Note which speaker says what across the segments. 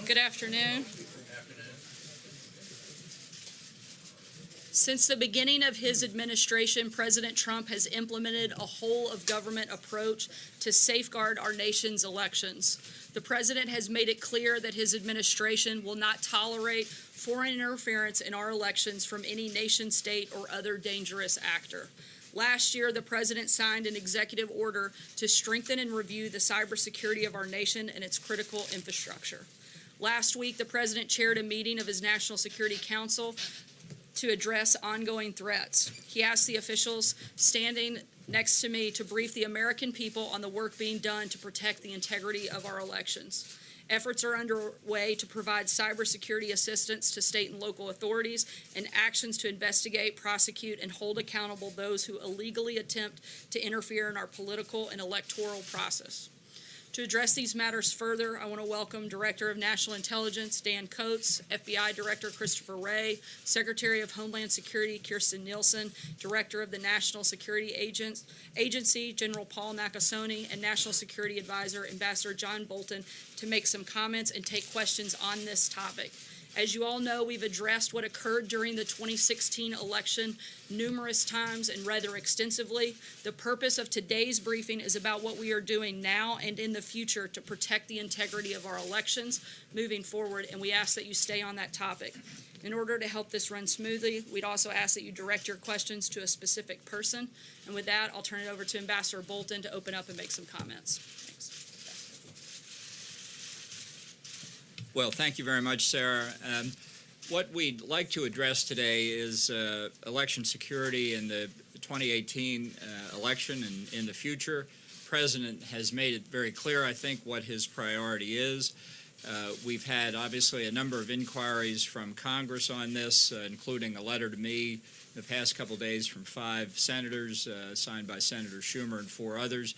Speaker 1: Good afternoon. Since the beginning of his administration, President Trump has implemented a whole-of-government approach to safeguard our nation's elections. The president has made it clear that his administration will not tolerate foreign interference in our elections from any nation, state, or other dangerous actor. Last year, the president signed an executive order to strengthen and review the cybersecurity of our nation and its critical infrastructure. Last week, the president chaired a meeting of his National Security Council to address ongoing threats. He asked the officials standing next to me to brief the American people on the work being done to protect the integrity of our elections. Efforts are underway to provide cybersecurity assistance to state and local authorities and actions to investigate, prosecute, and hold accountable those who illegally attempt to interfere in our political and electoral process. To address these matters further, I want to welcome Director of National Intelligence Dan Coats, FBI Director Christopher Wray, Secretary of Homeland Security Kirstjen Nielsen, Director of the National Security Agency General Paul Nakasone, and National Security Advisor Ambassador John Bolton to make some comments and take questions on this topic. As you all know, we've addressed what occurred during the 2016 election numerous times and rather extensively. The purpose of today's briefing is about what we are doing now and in the future to protect the integrity of our elections moving forward, and we ask that you stay on that topic. In order to help this run smoothly, we'd also ask that you direct your questions to a specific person. And with that, I'll turn it over to Ambassador Bolton to open up and make some comments.
Speaker 2: Well, thank you very much, Sarah. What we'd like to address today is election security in the 2018 election and in the future. The President has made it very clear, I think, what his priority is. We've had, obviously, a number of inquiries from Congress on this, including a letter to me in the past couple days from 5 senators, signed by Senator Schumer and 4 others.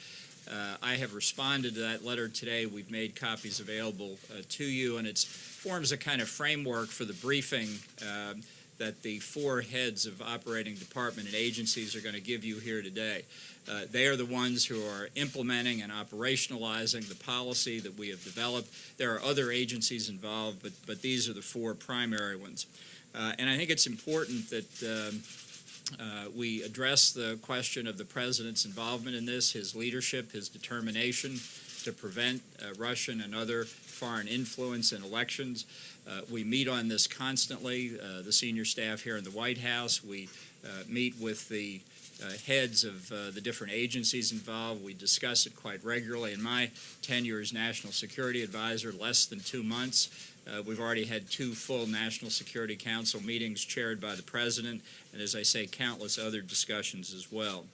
Speaker 2: I have responded to that letter today. We've made copies available to you, and it forms a kind of framework for the briefing that the 4 heads of operating department and agencies are going to give you here today. They are the ones who are implementing and operationalizing the policy that we have developed. There are other agencies involved, but these are the 4 primary ones. And I think it's important that we address the question of the president's involvement in this, his leadership, his determination to prevent Russian and other foreign influence in elections. We meet on this constantly, the senior staff here in the White House. We meet with the heads of the different agencies involved. We discuss it quite regularly. In my tenure as National Security Advisor, less than 2 months, we've already had 2 full National Security Council meetings chaired by the President, and as I say, countless other discussions as well.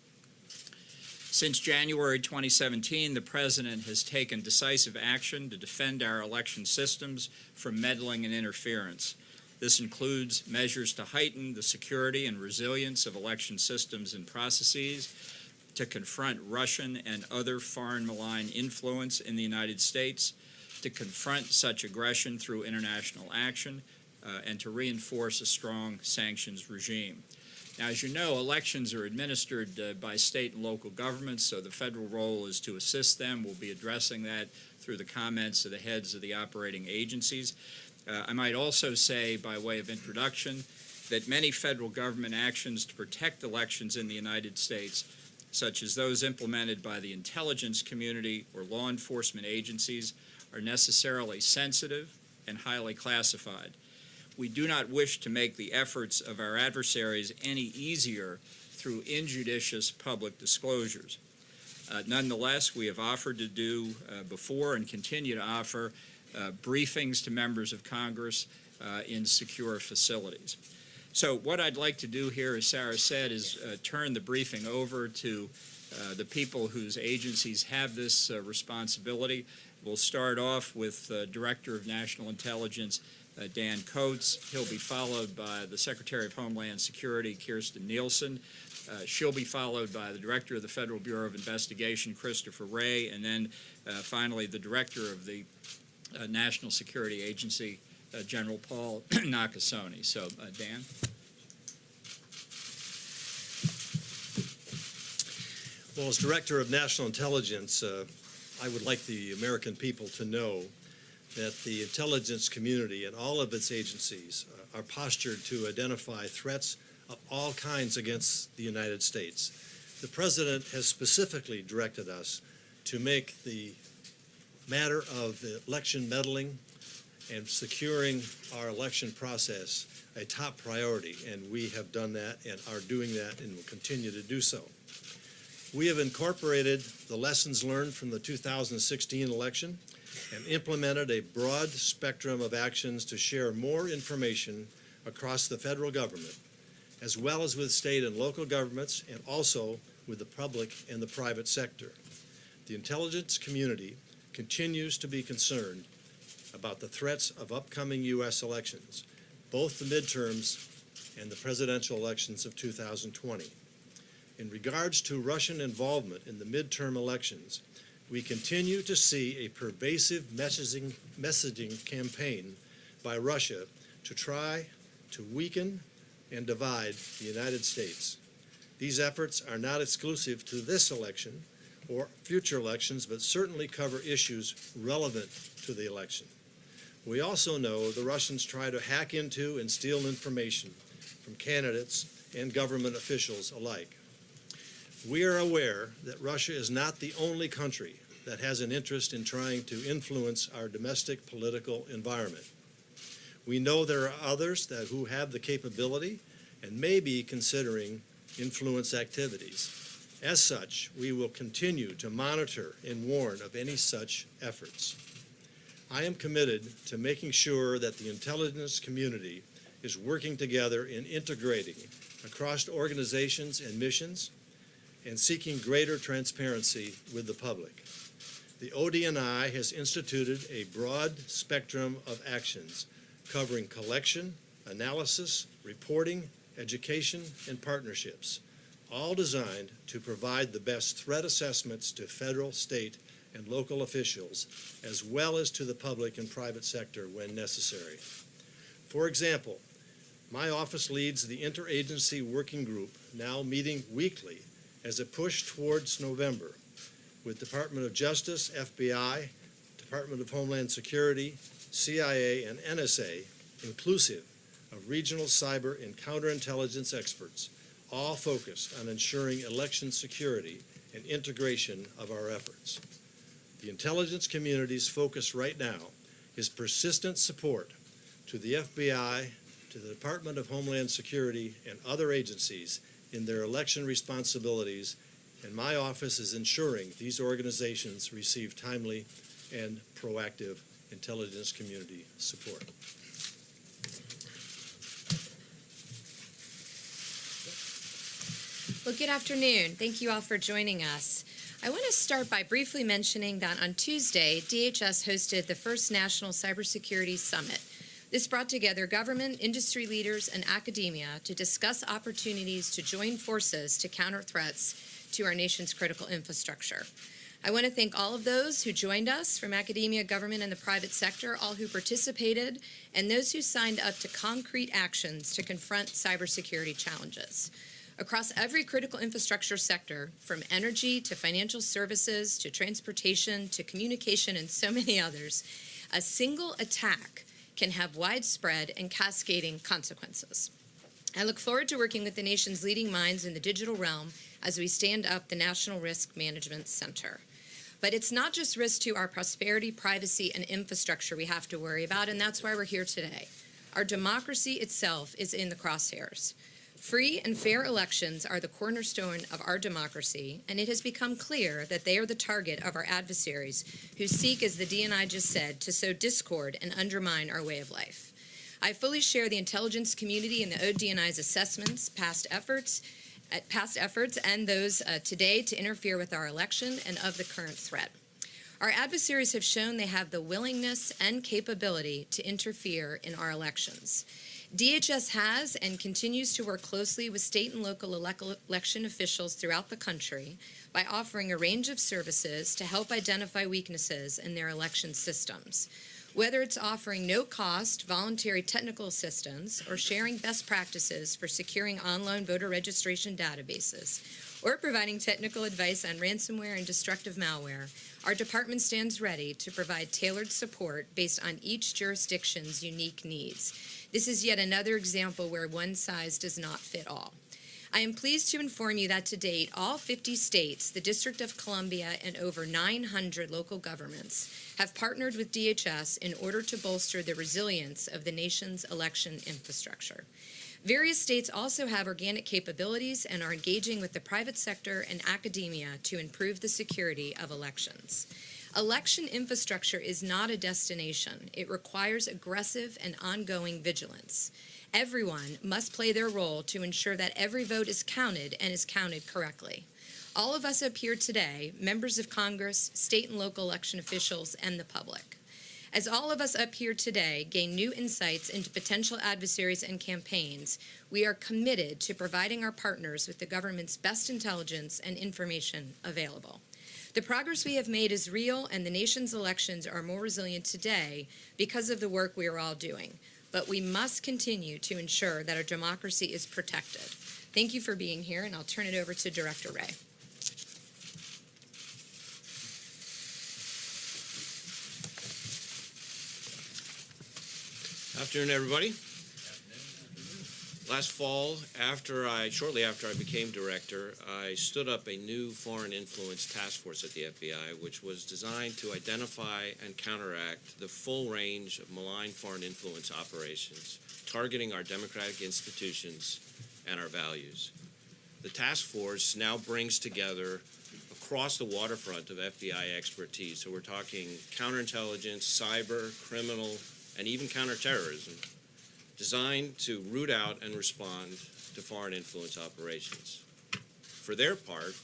Speaker 2: Since January 2017, the President has taken decisive action to defend our election systems from meddling and interference. This includes measures to heighten the security and resilience of election systems and processes, to confront Russian and other foreign malign influence in the United States, to confront such aggression through international action, and to reinforce a strong sanctions regime. Now, as you know, elections are administered by state and local governments, so the federal role is to assist them. We'll be addressing that through the comments of the heads of the operating agencies. I might also say, by way of introduction, that many federal government actions to protect elections in the United States, such as those implemented by the intelligence community or law enforcement agencies, are necessarily sensitive and highly classified. We do not wish to make the efforts of our adversaries any easier through injudicious public disclosures. Nonetheless, we have offered to do before and continue to offer briefings to members of Congress in secure facilities. So what I'd like to do here, as Sarah said, is turn the briefing over to the people whose agencies have this responsibility. We'll start off with Director of National Intelligence Dan Coats. He'll be followed by the Secretary of Homeland Security, Kirstjen Nielsen. She'll be followed by the Director of the Federal Bureau of Investigation, Christopher Wray, and then finally the Director of the National Security Agency, General Paul Nakasone. So, Dan?
Speaker 3: Well, as Director of National Intelligence, I would like the American people to know that the intelligence community and all of its agencies are postured to identify threats of all kinds against the United States. The President has specifically directed us to make the matter of election meddling and securing our election process a top priority, and we have done that and are doing that and will continue to do so. We have incorporated the lessons learned from the 2016 election and implemented a broad spectrum of actions to share more information across the federal government, as well as with state and local governments, and also with the public and the private sector. The intelligence community continues to be concerned about the threats of upcoming U.S. elections, both the midterms and the presidential elections of 2020. In regards to Russian involvement in the midterm elections, we continue to see a pervasive messaging campaign by Russia to try to weaken and divide the United States. These efforts are not exclusive to this election or future elections, but certainly cover issues relevant to the election. We also know the Russians try to hack into and steal information from candidates and government officials alike. We are aware that Russia is not the only country that has an interest in trying to influence our domestic political environment. We know there are others who have the capability and may be considering influence activities. As such, we will continue to monitor and warn of any such efforts. I am committed to making sure that the intelligence community is working together in integrating across organizations and missions and seeking greater transparency with the public. The ODNI has instituted a broad spectrum of actions covering collection, analysis, reporting, education, and partnerships, all designed to provide the best threat assessments to federal, state, and local officials, as well as to the public and private sector when necessary. For example, my office leads the interagency working group, now meeting weekly as a push towards November, with Department of Justice, FBI, Department of Homeland Security, CIA, and NSA, inclusive of regional cyber and counterintelligence experts, all focused on ensuring election security and integration of our efforts. The intelligence community's focus right now is persistent support to the FBI, to the Department of Homeland Security, and other agencies in their election responsibilities, and my office is ensuring these organizations receive timely and proactive intelligence community support.
Speaker 4: Well, good afternoon. Thank you all for joining us. I want to start by briefly mentioning that on Tuesday, DHS hosted the first National Cybersecurity Summit. This brought together government, industry leaders, and academia to discuss opportunities to join forces to counter threats to our nation's critical infrastructure. I want to thank all of those who joined us from academia, government, and the private sector, all who participated, and those who signed up to concrete actions to confront cybersecurity challenges. Across every critical infrastructure sector, from energy to financial services to transportation to communication and so many others, a single attack can have widespread and cascading consequences. I look forward to working with the nation's leading minds in the digital realm as we stand up the National Risk Management Center. But it's not just risk to our prosperity, privacy, and infrastructure we have to worry about, and that's why we're here today. Our democracy itself is in the crosshairs. Free and fair elections are the cornerstone of our democracy, and it has become clear that they are the target of our adversaries who seek, as the DNI just said, to sow discord and undermine our way of life. I fully share the intelligence community and the ODNI's assessments, past efforts, and those today to interfere with our election and of the current threat. Our adversaries have shown they have the willingness and capability to interfere in our elections. DHS has and continues to work closely with state and local election officials throughout the country by offering a range of services to help identify weaknesses in their election systems. Whether it's offering no-cost voluntary technical assistance or sharing best practices for securing online voter registration databases, or providing technical advice on ransomware and destructive malware, our department stands ready to provide tailored support based on each jurisdiction's unique needs. This is yet another example where one size does not fit all. I am pleased to inform you that to date, all 50 states, the District of Columbia, and over 900 local governments have partnered with DHS in order to bolster the resilience of the nation's election infrastructure. Various states also have organic capabilities and are engaging with the private sector and academia to improve the security of elections. Election infrastructure is not a destination. It requires aggressive and ongoing vigilance. Everyone must play their role to ensure that every vote is counted and is counted correctly. All of us up here today, members of Congress, state and local election officials, and the public. As all of us up here today gain new insights into potential adversaries and campaigns, we are committed to providing our partners with the government's best intelligence and information available. The progress we have made is real, and the nation's elections are more resilient today because of the work we are all doing. But we must continue to ensure that our democracy is protected. Thank you for being here, and I'll turn it over to Director Wray.
Speaker 5: Afternoon, everybody. Last fall, shortly after I became director, I stood up a new foreign influence task force at the FBI, which was designed to identify and counteract the full range of malign foreign influence operations, targeting our democratic institutions and our values. The task force now brings together across the waterfront of FBI expertise. So we're talking counterintelligence, cyber, criminal, and even counterterrorism, designed to root out and respond to foreign influence operations. For their part,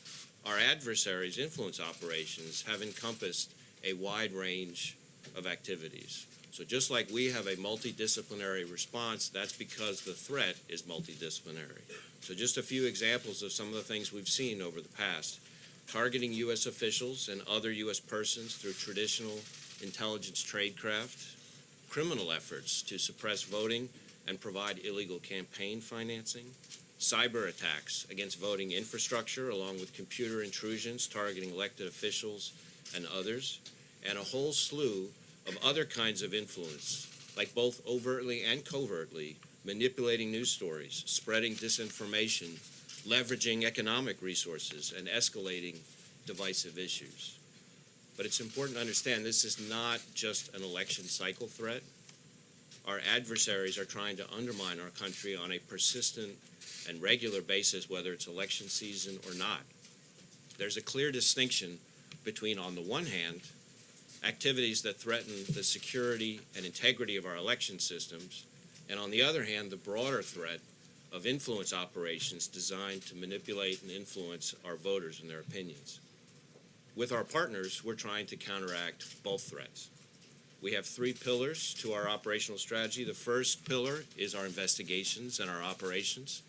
Speaker 5: our adversaries' influence operations have encompassed a wide range of activities. So just like we have a multidisciplinary response, that's because the threat is multidisciplinary. So just a few examples of some of the things we've seen over the past. Targeting U.S. officials and other U.S. persons through traditional intelligence tradecraft, criminal efforts to suppress voting and provide illegal campaign financing, cyber attacks against voting infrastructure along with computer intrusions targeting elected officials and others, and a whole slew of other kinds of influence, like both overtly and covertly manipulating news stories, spreading disinformation, leveraging economic resources, and escalating divisive issues. But it's important to understand this is not just an election cycle threat. Our adversaries are trying to undermine our country on a persistent and regular basis, whether it's election season or not. There's a clear distinction between, on the one hand, activities that threaten the security and integrity of our election systems, and on the other hand, the broader threat of influence operations designed to manipulate and influence our voters and their opinions. With our partners, we're trying to counteract both threats. We have three pillars to our operational strategy. The first pillar is our investigations and our operations.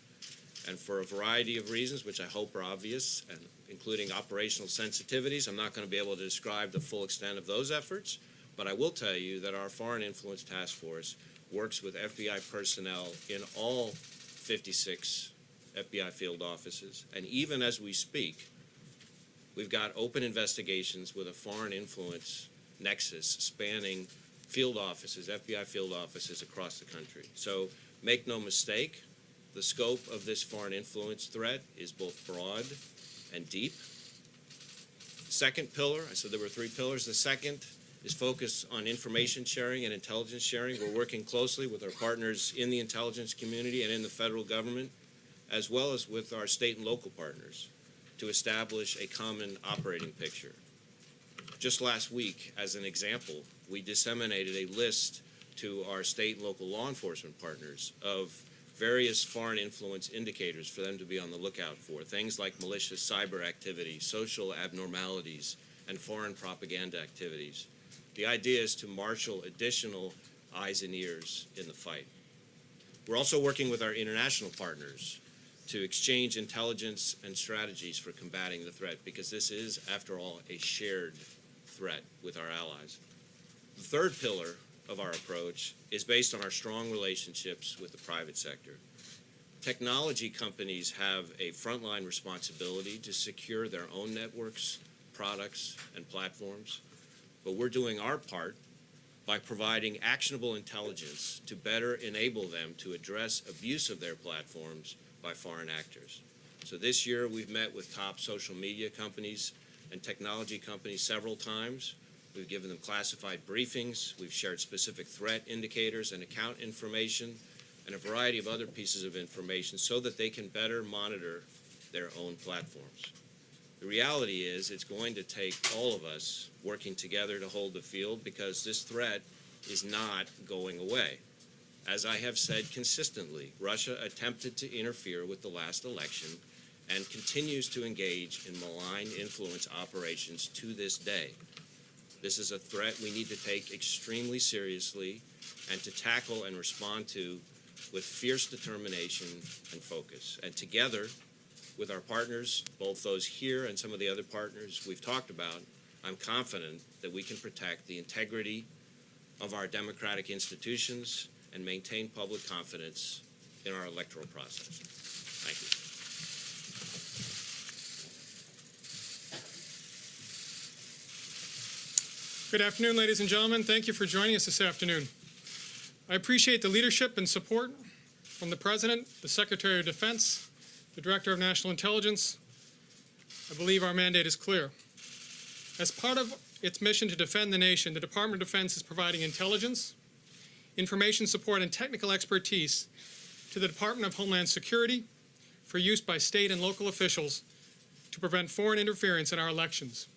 Speaker 5: And for a variety of reasons, which I hope are obvious, and including operational sensitivities, I'm not going to be able to describe the full extent of those efforts, but I will tell you that our Foreign Influence Task Force works with FBI personnel in all 56 FBI field offices. And even as we speak, we've got open investigations with a foreign influence nexus spanning field offices, FBI field offices across the country. So make no mistake, the scope of this foreign influence threat is both broad and deep. Second pillar, I said there were three pillars. The second is focused on information sharing and intelligence sharing. We're working closely with our partners in the intelligence community and in the federal government, as well as with our state and local partners, to establish a common operating picture. Just last week, as an example, we disseminated a list to our state and local law enforcement partners of various foreign influence indicators for them to be on the lookout for, things like malicious cyber activity, social abnormalities, and foreign propaganda activities. The idea is to marshal additional eyes and ears in the fight. We're also working with our international partners to exchange intelligence and strategies for combating the threat, because this is, after all, a shared threat with our allies. The third pillar of our approach is based on our strong relationships with the private sector. Technology companies have a frontline responsibility to secure their own networks, products, and platforms, but we're doing our part by providing actionable intelligence to better enable them to address abuse of their platforms by foreign actors. So this year, we've met with top social media companies and technology companies several times. We've given them classified briefings. We've shared specific threat indicators and account information and a variety of other pieces of information so that they can better monitor their own platforms. The reality is it's going to take all of us working together to hold the field because this threat is not going away. As I have said consistently, Russia attempted to interfere with the last election and continues to engage in malign influence operations to this day. This is a threat we need to take extremely seriously and to tackle and respond to with fierce determination and focus. And together with our partners, both those here and some of the other partners we've talked about, I'm confident that we can protect the integrity of our democratic institutions and maintain public confidence in our electoral process. Thank you.
Speaker 6: Good afternoon, ladies and gentlemen. Thank you for joining us this afternoon. I appreciate the leadership and support from the President, the Secretary of Defense, the Director of National Intelligence. I believe our mandate is clear. As part of its mission to defend the nation, the Department of Defense is providing intelligence, information support, and technical expertise to the Department of Homeland Security for use by state and local officials to prevent foreign interference in our elections.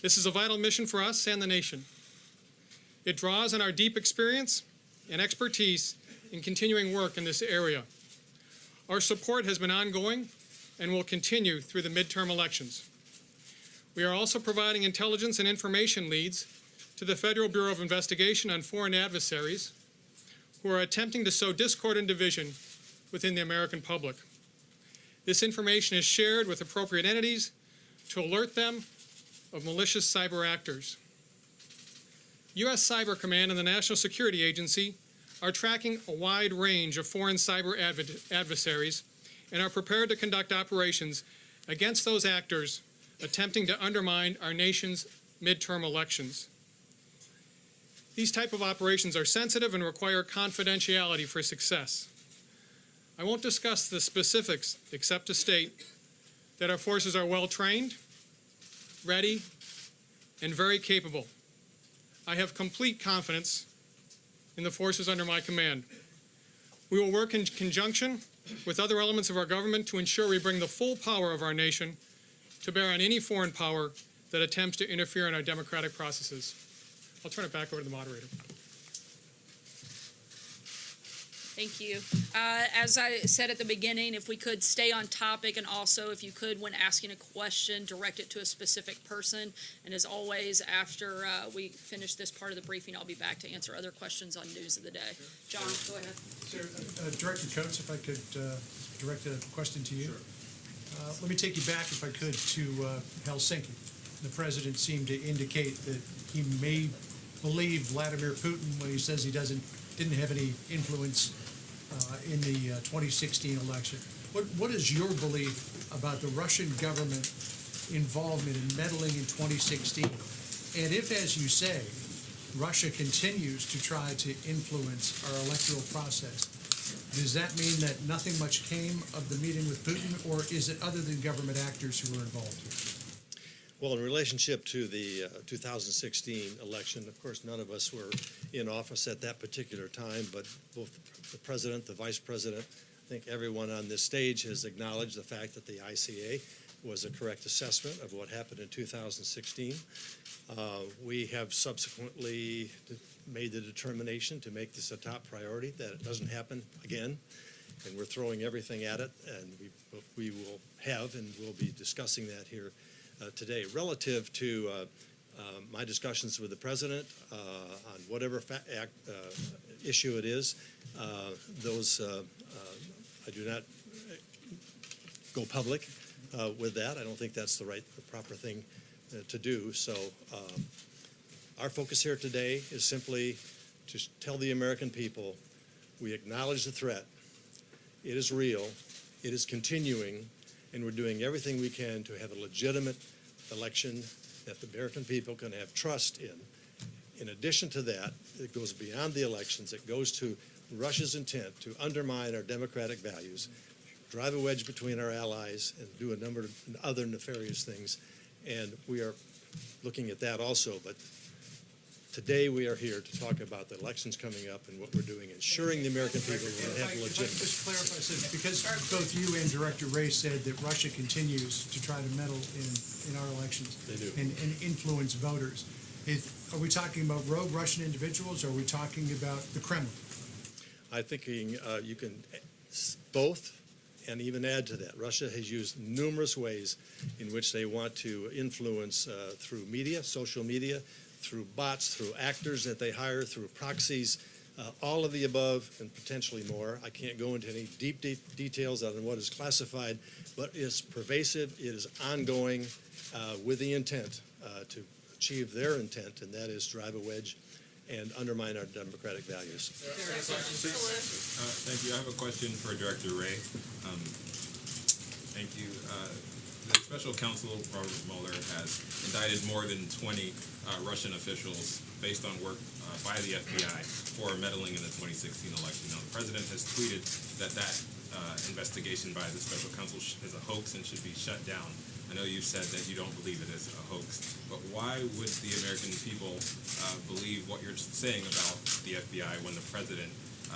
Speaker 6: This is a vital mission for us and the nation. It draws on our deep experience and expertise in continuing work in this area. Our support has been ongoing and will continue through the midterm elections. We are also providing intelligence and information leads to the Federal Bureau of Investigation on foreign adversaries who are attempting to sow discord and division within the American public. This information is shared with appropriate entities to alert them of malicious cyber actors. U.S. Cyber Command and the National Security Agency are tracking a wide range of foreign cyber adversaries and are prepared to conduct operations against those actors attempting to undermine our nation's midterm elections. These type of operations are sensitive and require confidentiality for success. I won't discuss the specifics except to state that our forces are well trained, ready, and very capable. I have complete confidence in the forces under my command. We will work in conjunction with other elements of our government to ensure we bring the full power of our nation to bear on any foreign power that attempts to interfere in our democratic processes. I'll turn it back over to the moderator.
Speaker 1: Thank you. As I said at the beginning, if we could stay on topic, and also if you could, when asking a question, direct it to a specific person. And as always, after we finish this part of the briefing, I'll be back to answer other questions on news of the day. John, go ahead.
Speaker 7: Director Coates, if I could direct a question to you. Let me take you back, if I could, to Helsinki. The President seemed to indicate that he may believe Vladimir Putin when he says he didn't have any influence in the 2016 election. What is your belief about the Russian government involvement in meddling in 2016? And if, as you say, Russia continues to try to influence our electoral process, does that mean that nothing much came of the meeting with Putin, or is it other than government actors who were involved here?
Speaker 3: Well, in relationship to the 2016 election, of course, none of us were in office at that particular time, but both the President, the Vice President, I think everyone on this stage has acknowledged the fact that the ICA was a correct assessment of what happened in 2016. We have subsequently made the determination to make this a top priority, that it doesn't happen again, and we're throwing everything at it, and we will have, and we'll be discussing that here today. Relative to my discussions with the President on whatever issue it is, those I do not go public with that. I don't think that's the proper thing to do. So our focus here today is simply to tell the American people we acknowledge the threat, It is real, it is continuing, and we're doing everything we can to have a legitimate election that the American people can have trust in. In addition to that, it goes beyond the elections. It goes to Russia's intent to undermine our democratic values, drive a wedge between our allies, and do a number of other nefarious things. And we are looking at that also. But today we are here to talk about the elections coming up and what we're doing, ensuring the American people will
Speaker 7: If I
Speaker 3: have
Speaker 7: could
Speaker 3: legitimate.
Speaker 7: just clarify, so because both you and Director Ray said that Russia continues to try to meddle in our elections.
Speaker 3: They do.
Speaker 7: And influence voters. Are we talking about rogue Russian individuals, or are we talking about the Kremlin?
Speaker 3: I think you can both, and even add to that. Russia has used numerous ways in which they want to influence through media, social media, through bots, through actors that they hire, through proxies, all of the above and potentially more. I can't go into any deep details other than what is classified, but it's pervasive, it is ongoing with the intent to achieve their intent, and that is drive a wedge and undermine our democratic values.
Speaker 8: Thank you. I have a question for Director Ray. Thank you. The special counsel, Robert Mueller, has indicted more than 20 Russian officials based on work by the FBI for meddling in the 2016 election. Now, the president has tweeted that investigation by the special counsel is a hoax and should be shut down. I know you've said that you don't believe it is a hoax, but why would the American people believe what you're saying about the FBI when the president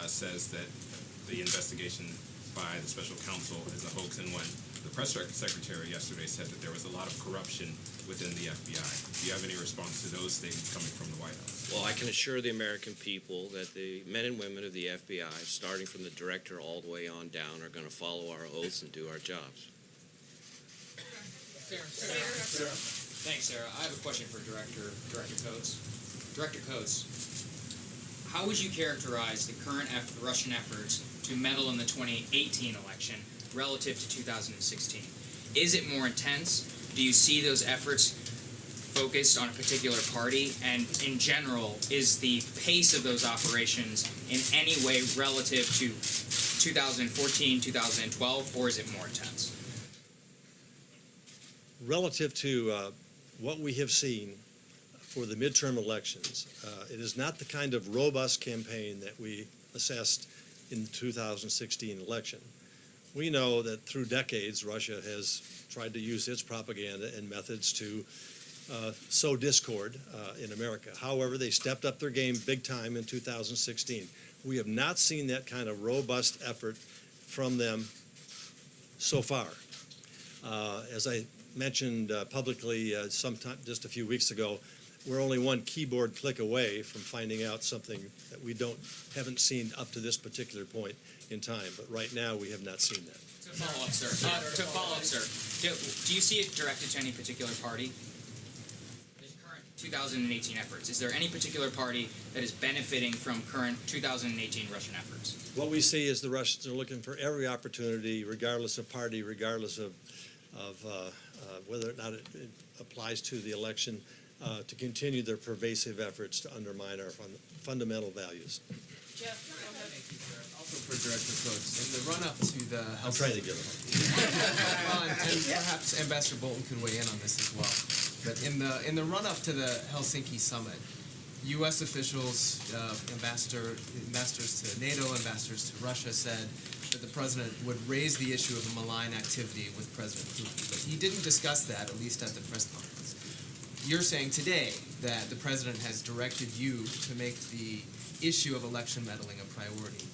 Speaker 8: says that the investigation by the special counsel is a hoax, and when the press secretary yesterday said that there was a lot of corruption within the FBI? Do you have any response to those statements coming from the White House?
Speaker 5: Well, I can assure the American people that the men and women of the FBI, starting from the director all the way on down, are going to follow our oaths and do our jobs.
Speaker 9: Thanks, Sarah. I have a question for Director Coates. Director Coates, how would you characterize the current Russian efforts to meddle in the 2018 election relative to 2016? Is it more intense? Do you see those efforts focused on a particular party? And in general, is the pace of those operations in any way relative to 2014, 2012, or is it more intense?
Speaker 3: Relative to what we have seen for the midterm elections, it is not the kind of robust campaign that we assessed in the 2016 election. We know that through decades, Russia has tried to use its propaganda and methods to sow discord in America. However, they stepped up their game big time in 2016. We have not seen that kind of robust effort from them so far. As I mentioned publicly sometime just a few weeks ago, we're only one keyboard click away from finding out something that we haven't seen up to this particular point in time. But right now, we have not seen that.
Speaker 9: To follow up, sir. Do you see it directed to any particular party? The current 2018 efforts. Is there any particular party that is benefiting from current 2018 Russian efforts?
Speaker 3: What we see is the Russians are looking for every opportunity, regardless of party, regardless of whether or not it applies to the election, to continue their pervasive efforts to undermine our fundamental values.
Speaker 10: Jeff, also for Director Coates, in the run-up to the
Speaker 3: I'm trying to get it.
Speaker 10: and perhaps Ambassador Bolton could weigh in on this as well. But in the run-up to the Helsinki summit, U.S. officials, ambassadors to NATO, ambassadors to Russia, said that the president would raise the issue of a malign activity with President Putin. But he didn't discuss that, at least at the press conference. You're saying today that the president has directed you to make the issue of election meddling a priority.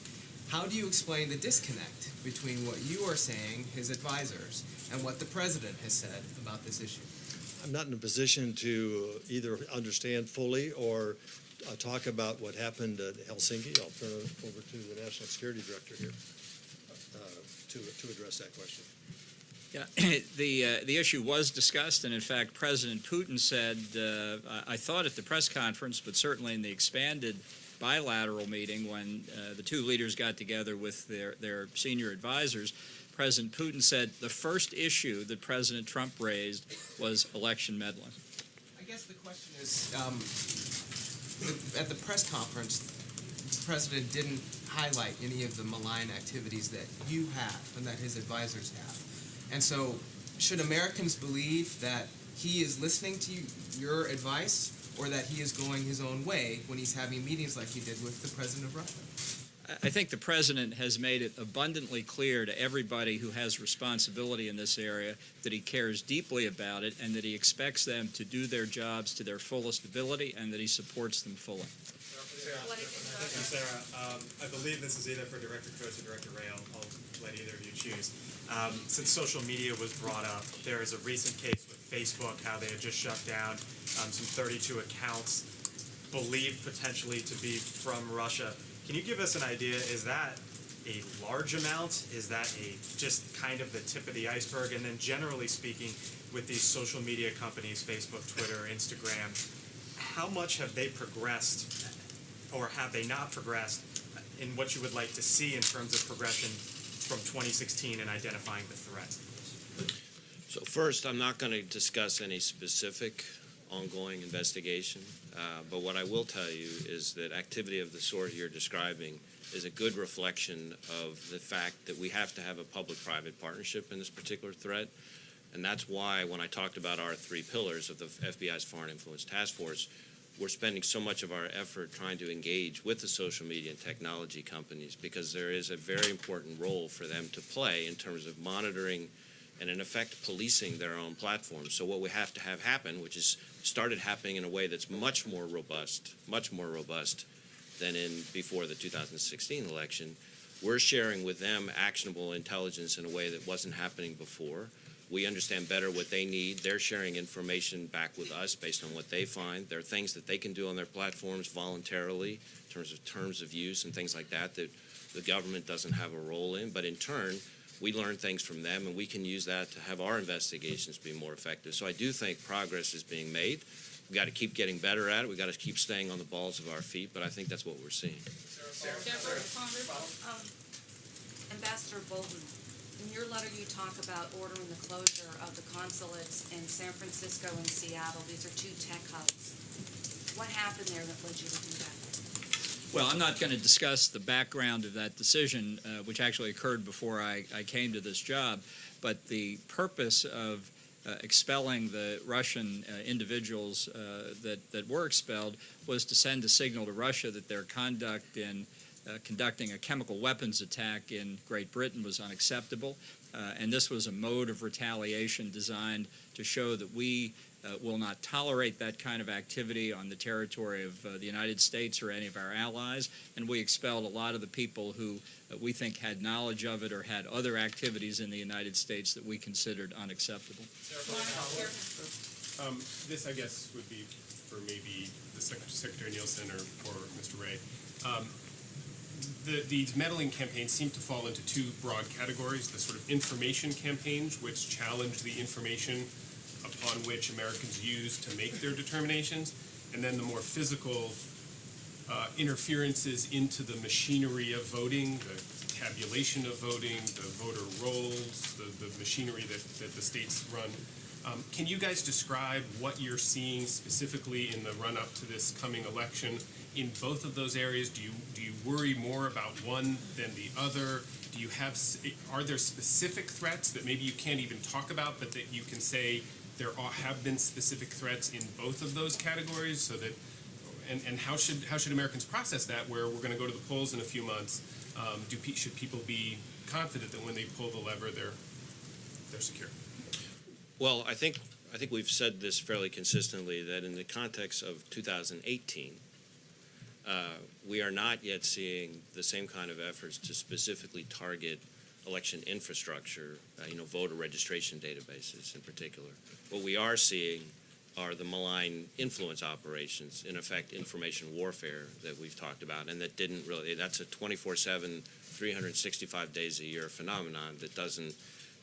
Speaker 10: How do you explain the disconnect between what you are saying, his advisors, and what the president has said about this issue?
Speaker 3: I'm not in a position to either understand fully or talk about what happened at Helsinki. I'll turn it over to the National Security Director here to address that question.
Speaker 2: Yeah, the issue was discussed, and in fact, President Putin said, I thought at the press conference, but certainly in the expanded bilateral meeting when the two leaders got together with their senior advisors, President Putin said the first issue that President Trump raised was election meddling.
Speaker 10: I guess the question is, at the press conference, the president didn't highlight any of the malign activities that you have and that his advisors have. And so, should Americans believe that he is listening to your advice, or that he is going his own way when he's having meetings like he did with the president of Russia?
Speaker 2: I think the president has made it abundantly clear to everybody who has responsibility in this area that he cares deeply about it and that he expects them to do their jobs to their fullest ability and that he supports them fully.
Speaker 11: Thank you, Sarah. I believe this is either for Director Coates or Director Ray. I'll let either of you choose. Since social media was brought up, there is a recent case with Facebook, how they had just shut down some 32 accounts believed potentially to be from Russia. Can you give us an idea, is that a large amount? Is that just kind of the tip of the iceberg? And then generally speaking, with these social media companies, Facebook, Twitter, Instagram, how much have they progressed, or have they not progressed, in what you would like to see in terms of progression from 2016 and identifying the threat?
Speaker 5: So first, I'm not going to discuss any specific ongoing investigation, but what I will tell you is that activity of the sort you're describing is a good reflection of the fact that we have to have a public-private partnership in this particular threat, and that's why when I talked about our 3 pillars of the FBI's Foreign Influence Task Force, we're spending so much of our effort trying to engage with the social media and technology companies, because there is a very important role for them to play in terms of monitoring and in effect policing their own platforms. So what we have to have happen, which is started happening in a way that's much more robust than in before the 2016 election, we're sharing with them actionable intelligence in a way that wasn't happening before. We understand better what they need. They're sharing information back with us based on what they find. There are things that they can do on their platforms voluntarily in terms of use and things like that that the government doesn't have a role in. But in turn, we learn things from them, and we can use that to have our investigations be more effective. So I do think progress is being made. We've got to keep getting better at it. We've got to keep staying on the balls of our feet, but I think that's what we're seeing.
Speaker 12: Ambassador Bolton, in your letter you talk about ordering the closure of the consulates in San Francisco and Seattle. These are 2 tech hubs. What happened there that led you to do that?
Speaker 2: Well, I'm not going to discuss the background of that decision, which actually occurred before I came to this job, but the purpose of expelling the Russian individuals that were expelled was to send a signal to Russia that their conduct in conducting a chemical weapons attack in Great Britain was unacceptable, and this was a mode of retaliation designed to show that we will not tolerate that kind of activity on the territory of the United States or any of our allies, and we expelled a lot of the people who we think had knowledge of it or had other activities in the United States that we considered unacceptable.
Speaker 13: This, I guess, would be for maybe the Secretary Nielsen or Mr. Ray. These meddling campaigns seem to fall into 2 broad categories: the sort of information campaigns, which challenge the information upon which Americans use to make their determinations, and then the more physical interferences into the machinery of voting, the tabulation of voting, the voter rolls, the machinery that the states run. Can you guys describe what you're seeing specifically in the run-up to this coming election in both of those areas? Do you worry more about one than the other? Are there specific threats that maybe you can't even talk about, but that you can say there have been specific threats in both of those categories, so that, and how should Americans process that, where we're going to go to the polls in a few months? Should people be confident that when they pull the lever, they're secure?
Speaker 5: Well, I think we've said this fairly consistently, that in the context of 2018, we are not yet seeing the same kind of efforts to specifically target election infrastructure, voter registration databases in particular. What we are seeing are the malign influence operations, in effect information warfare that we've talked about, and that's a 24/7, 365 days a year phenomenon that doesn't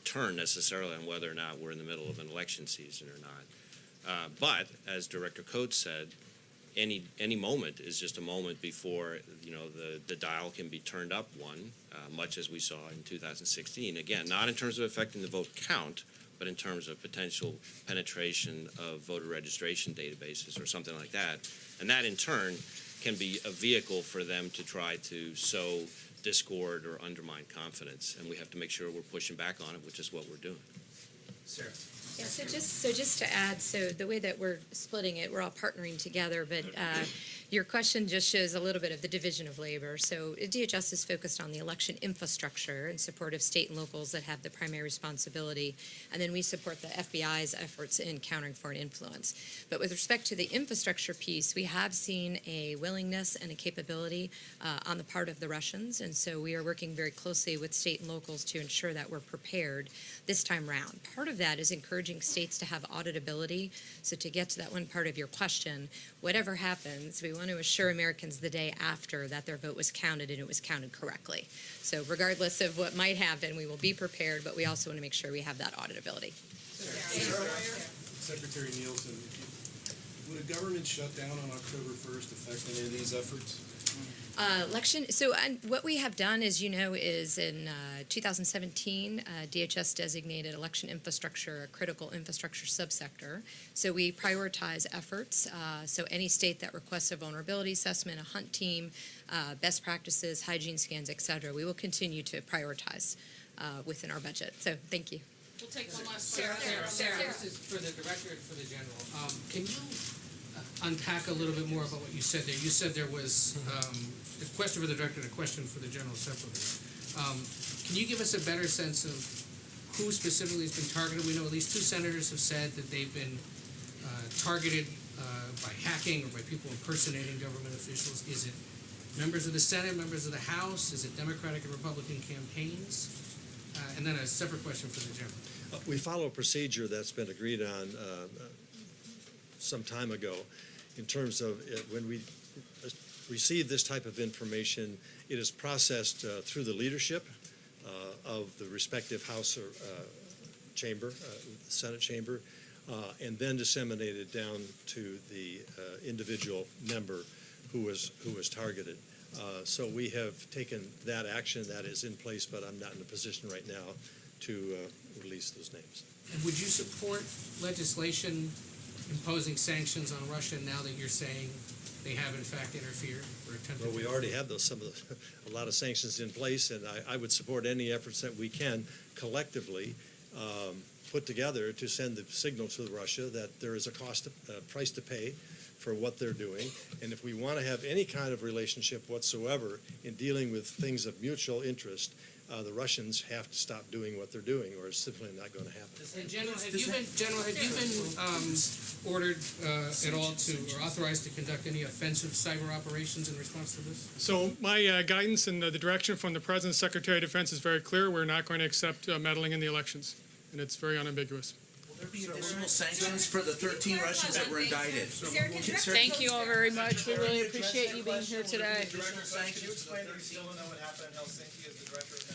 Speaker 5: turn necessarily on whether or not we're in the middle of an election season or not. But as Director Coates said, any moment is just a moment before the dial can be turned up one, much as we saw in 2016. Again, not in terms of affecting the vote count, but in terms of potential penetration of voter registration databases or something like that. And that in turn can be a vehicle for them to try to sow discord or undermine confidence, and we have to make sure we're pushing back on it, which is what we're doing.
Speaker 10: Sarah.
Speaker 4: Yeah, so just to add, so the way that we're splitting it, we're all partnering together, but your question just shows a little bit of the division of labor. So DHS is focused on the election infrastructure in support of state and locals that have the primary responsibility, and then we support the FBI's efforts in countering foreign influence. But with respect to the infrastructure piece, we have seen a willingness and a capability on the part of the Russians, and so we are working very closely with state and locals to ensure that we're prepared this time round. Part of that is encouraging states to have auditability. So to get to that one part of your question, whatever happens, we want to assure Americans the day after that their vote was counted and it was counted correctly. So regardless of what might happen, we will be prepared, but we also want to make sure we have that auditability.
Speaker 14: Secretary Nielsen, would a government shutdown on October 1st affect any of these efforts?
Speaker 4: Election. So what we have done, as you know, is in 2017, DHS designated election infrastructure a critical infrastructure subsector. So we prioritize efforts. So any state that requests a vulnerability assessment, a hunt team, best practices, hygiene scans, et cetera, we will continue to prioritize within our budget. So thank you.
Speaker 1: We'll take one last question.
Speaker 15: Sarah, this is for the director and for the general. Can you unpack a little bit more about what you said there? You said there was a question for the director and a question for the general separately. Can you give us a better sense of who specifically has been targeted? We know at least 2 senators have said that they've been targeted by hacking or by people impersonating government officials. Is it members of the Senate, members of the House? Is it Democratic and Republican campaigns? And then a separate question for the general.
Speaker 3: We follow a procedure that's been agreed on some time ago in terms of when we receive this type of information, it is processed through the leadership of the respective House or chamber, Senate chamber, and then disseminated down to the individual member who was targeted. So we have taken that action that is in place, but I'm not in a position right now to release those names.
Speaker 15: And would you support legislation imposing sanctions on Russia now that you're saying they have in fact interfered or attempted?
Speaker 3: Well, we already have a lot of sanctions in place, and I would support any efforts that we can collectively put together to send the signal to Russia that there is a price to pay for what they're doing. And if we want to have any kind of relationship whatsoever in dealing with things of mutual interest, the Russians have to stop doing what they're doing, or it's simply not going to happen.
Speaker 15: And General, have you been ordered at all to, or authorized to conduct any offensive cyber operations in response to this?
Speaker 6: So my guidance and the direction from the President, Secretary of Defense is very clear. We're not going to accept meddling in the elections, and it's very unambiguous.
Speaker 16: Will there be additional sanctions for the 13 Russians that were indicted?
Speaker 1: Thank you all very much. We really appreciate you being here today.
Speaker 16: Additional sanctions?
Speaker 14: Can you explain to me still know what happened in Helsinki as the director of